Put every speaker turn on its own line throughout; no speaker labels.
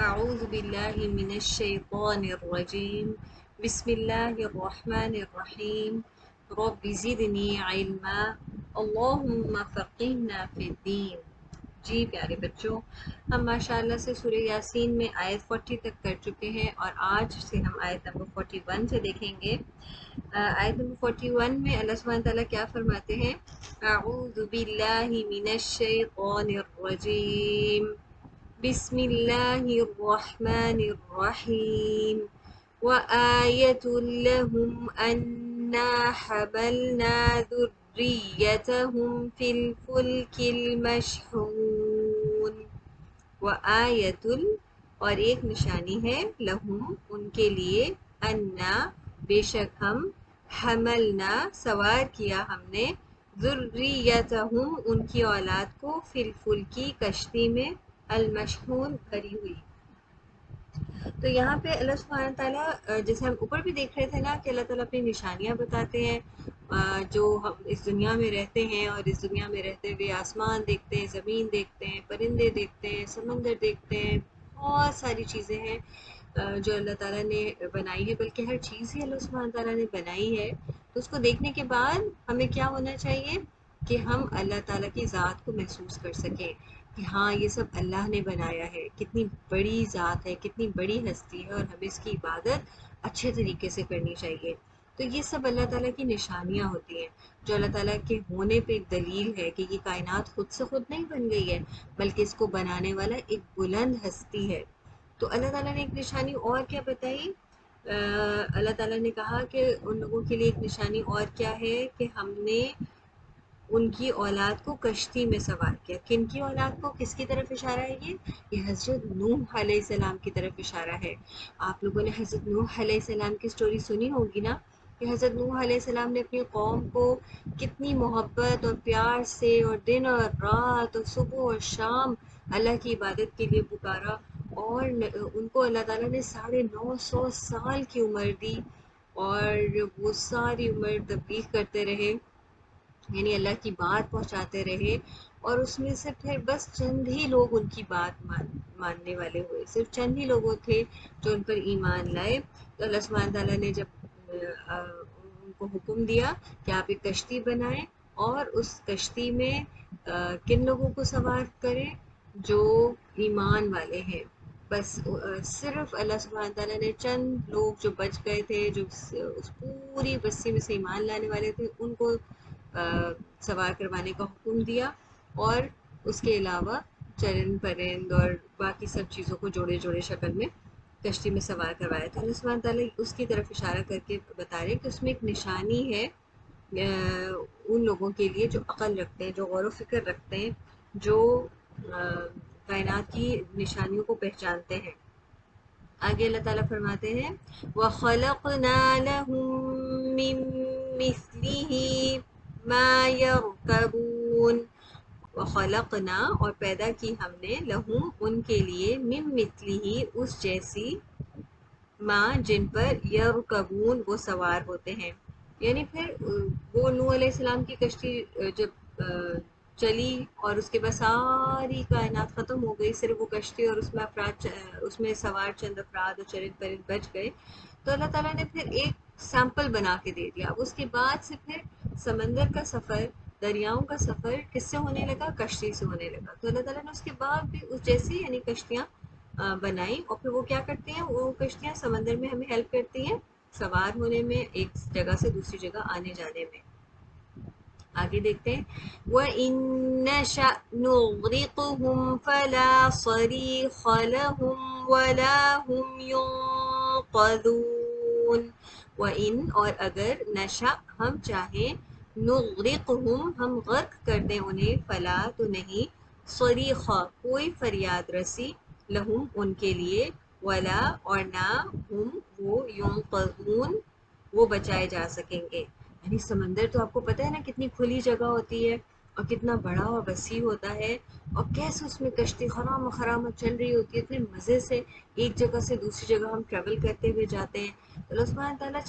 أعوذ بالله من الشيطان الرجيم بسم الله الرحمن الرحيم رب زدني علما اللهم فقهنا في الدين. جی پیارے بچوں، ہم ماشاءاللہ سے سورہ یاسین میں آیت 40 تک کر چکے ہیں اور آج سے ہم آیت نمبر 41 سے دیکھیں گے۔ آیت نمبر 41 میں اللہ سبحانہ تعالیٰ کیا فرماتے ہیں؟ اعوذ باللہ من الشیطان الرجیم بسم اللہ الرحمن الرحیم وآیۃ لہم انا حملنا ذریتہم فی الفلک المشحون۔ وآیۃ، اور ایک نشانی ہے، لہم ان کے لیے، انا بے شک ہم، حملنا سوار کیا ہم نے، ذریتہم ان کی اولاد کو، فی الفلکی کشتی میں، المشحون بھری ہوئی۔ تو یہاں پہ اللہ سبحانہ تعالیٰ، جیسے ہم اوپر بھی دیکھ رہے تھے نا کہ اللہ تعالیٰ اپنی نشانیاں بتاتے ہیں، جو ہم اس دنیا میں رہتے ہیں اور اس دنیا میں رہتے ہوئے آسمان دیکھتے ہیں، زمین دیکھتے ہیں، پرندے دیکھتے ہیں، سمندر دیکھتے ہیں، بہت ساری چیزیں ہیں جو اللہ تعالیٰ نے بنائی ہے، بلکہ ہر چیز ہی اللہ سبحانہ تعالیٰ نے بنائی ہے۔ تو اس کو دیکھنے کے بعد ہمیں کیا ہونا چاہیے کہ ہم اللہ تعالیٰ کی ذات کو محسوس کر سکیں کہ ہاں یہ سب اللہ نے بنایا ہے، کتنی بڑی ذات ہے، کتنی بڑی ہستی ہے، اور ہمیں اس کی عبادت اچھے طریقے سے کرنی چاہیے۔ تو یہ سب اللہ تعالیٰ کی نشانیاں ہوتی ہیں جو اللہ تعالیٰ کے ہونے پہ ایک دلیل ہے کہ یہ کائنات خود سے خود نہیں بن گئی ہے، بلکہ اس کو بنانے والا ایک بلند ہستی ہے۔ تو اللہ تعالیٰ نے ایک نشانی اور کیا بتائی؟ اللہ تعالیٰ نے کہا کہ ان لوگوں کے لیے ایک نشانی اور کیا ہے کہ ہم نے ان کی اولاد کو کشتی میں سوار کیا۔ کن کی اولاد کو؟ کس کی طرف اشارہ ہے یہ حضرت نوح علیہ السلام کی طرف اشارہ ہے۔ آپ لوگوں نے حضرت نوح علیہ السلام کی سٹوری سنی ہوگی نا، کہ حضرت نوح علیہ السلام نے اپنی قوم کو کتنی محبت اور پیار سے اور دن اور رات اور صبح اور شام اللہ کی عبادت کے لیے پکارا، اور ان کو اللہ تعالیٰ نے 950 سال کی عمر دی، اور وہ ساری عمر تبلیغ کرتے رہے، یعنی اللہ کی بات پہنچاتے رہے، اور اس میں سے پھر بس چند ہی لوگ ان کی بات ماننے والے ہوئے، صرف چند ہی لوگوں تھے جو ان پر ایمان لائے۔ تو اللہ سبحانہ تعالیٰ نے جب ان کو حکم دیا کہ آپ ایک کشتی بنائیں، اور اس کشتی میں کن لوگوں کو سوار کریں؟ جو ایمان والے ہیں۔ بس صرف اللہ سبحانہ تعالیٰ نے چند لوگ جو بچ گئے تھے، جو اس پوری بستی میں سے ایمان لانے والے تھے، ان کو سوار کروانے کا حکم دیا، اور اس کے علاوہ چرند پرند اور باقی سب چیزوں کو جوڑے جوڑے شکل میں کشتی میں سوار کروایا تھا۔ اللہ سبحانہ تعالیٰ اس کی طرف اشارہ کر کے بتا رہے کہ اس میں ایک نشانی ہے ان لوگوں کے لیے جو عقل رکھتے ہیں، جو غور و فکر رکھتے ہیں، جو کائنات کی نشانیوں کو پہچانتے ہیں۔ آگے اللہ تعالیٰ فرماتے ہیں وَخَلَقْنَا لَهُم مِّن مِّثْلِهِ مَا يَرْكَبُونَ۔ وَخَلَقْنَا، اور پیدا کی ہم نے، لہم ان کے لیے، مِن مِّثْلِهِ اس جیسی، ما جن پر، یرکبون وہ سوار ہوتے ہیں۔ یعنی پھر وہ نوح علیہ السلام کی کشتی جب چلی اور اس کے بعد ساری کائنات ختم ہو گئی، صرف وہ کشتی اور اس میں اس میں سوار چند افراد اور چرند پرند بچ گئے، تو اللہ تعالیٰ نے پھر ایک سیمپل بنا کے دے دیا۔ اب اس کے بعد سے پھر سمندر کا سفر، دریاؤں کا سفر کس سے ہونے لگا؟ کشتی سے ہونے لگا۔ تو اللہ تعالیٰ نے اس کے بعد بھی اس جیسی یعنی کشتیاں بنائی، اور پھر وہ کیا کرتی ہیں؟ وہ کشتیاں سمندر میں ہمیں ہیلپ کرتی ہیں سوار ہونے میں، ایک جگہ سے دوسری جگہ آنے جانے میں۔ آگے دیکھتے ہیں وَإِن نَّشَأْ نُغْرِقْهُمْ فَلَا صَرِيخَ لَهُمْ وَلَا هُمْ يُنقَذُونَ۔ وَإِن، اور اگر، نشأ ہم چاہیں، نغرقہم ہم غرق کر دیں انہیں، فلا تو نہیں، صریخ کوئی فریاد رسی، لہم ان کے لیے، ولا اور نہ، ہم وہ، ینقذون وہ بچائے جا سکیں گے۔ یعنی سمندر تو آپ کو پتہ ہے نا کتنی کھلی جگہ ہوتی ہے اور کتنا بڑا اور وسیع ہوتا ہے، اور کیسے اس میں کشتی خرام خرامت چل رہی ہوتی ہے، اتنے مزے سے ایک جگہ سے دوسری جگہ ہم ٹریول کرتے ہوئے جاتے ہیں۔ تو اللہ سبحانہ تعالیٰ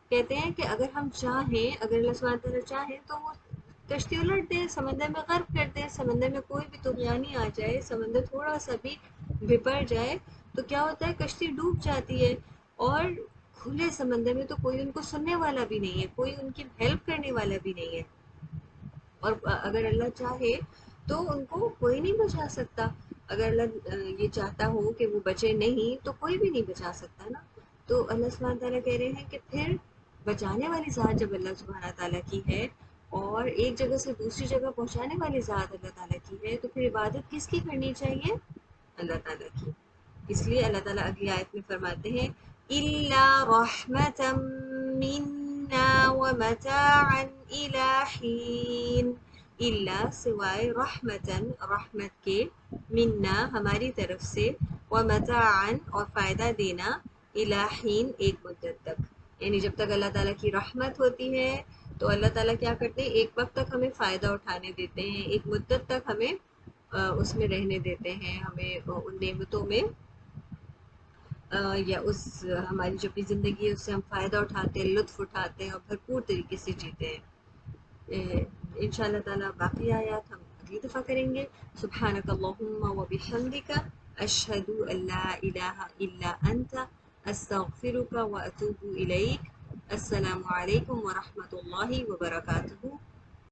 کہتے ہیں کہ اگر ہم چاہیں، اگر اللہ سبحانہ تعالیٰ چاہیں تو وہ کشتی الٹ دے، سمندر میں غرق کر دے، سمندر میں کوئی بھی طغیانی آ جائے، سمندر تھوڑا سا بھی بپر جائے تو کیا ہوتا ہے کشتی ڈوب جاتی ہے، اور کھلے سمندر میں تو کوئی ان کو سننے والا بھی نہیں ہے، کوئی ان کی ہیلپ کرنے والا بھی نہیں ہے، اور اگر اللہ چاہے تو ان کو کوئی نہیں بچا سکتا، اگر اللہ یہ چاہتا ہو کہ وہ بچے نہیں تو کوئی بھی نہیں بچا سکتا نا۔ تو اللہ سبحانہ تعالیٰ کہہ رہے ہیں کہ پھر بچانے والی ذات جب اللہ سبحانہ تعالیٰ کی ہے، اور ایک جگہ سے دوسری جگہ پہنچانے والی ذات اللہ تعالیٰ کی ہے، تو پھر عبادت کس کی کرنی چاہیے؟ اللہ تعالیٰ کی۔ اس لیے اللہ تعالیٰ اگلی آیت میں فرماتے ہیں إِلَّا رَحْمَةً مِنَّا وَمَتَاعًا إِلَىٰ حِينٍ، اللہ سوائے رحمتاً رحمت کے، منا ہماری طرف سے، ومتاعًا اور فائدہ دینا، إِلَىٰ حِين ایک مدت تک، یعنی جب تک اللہ تعالیٰ کی رحمت ہوتی ہے تو اللہ تعالیٰ کیا کرتے ہیں، ایک وقت تک ہمیں فائدہ اٹھانے دیتے ہیں، ایک مدت تک ہمیں اس میں رہنے دیتے ہیں، ہمیں ان نعمتوں میں یا اس ہماری جو بھی زندگی ہے اس سے ہم فائدہ اٹھاتے ہیں، لطف اٹھاتے ہیں اور بھرپور طریقے سے جیتے ہیں۔ ان شاء اللہ تعالیٰ باقی آیات ہم اگلی دفعہ کریں گے۔ سبحانک اللہم و بحمدک، اشہد ان لا الہ الا انت، استغفرک و اتوب الیک۔ السلام علیکم ورحمۃ اللہ وبرکاتہ۔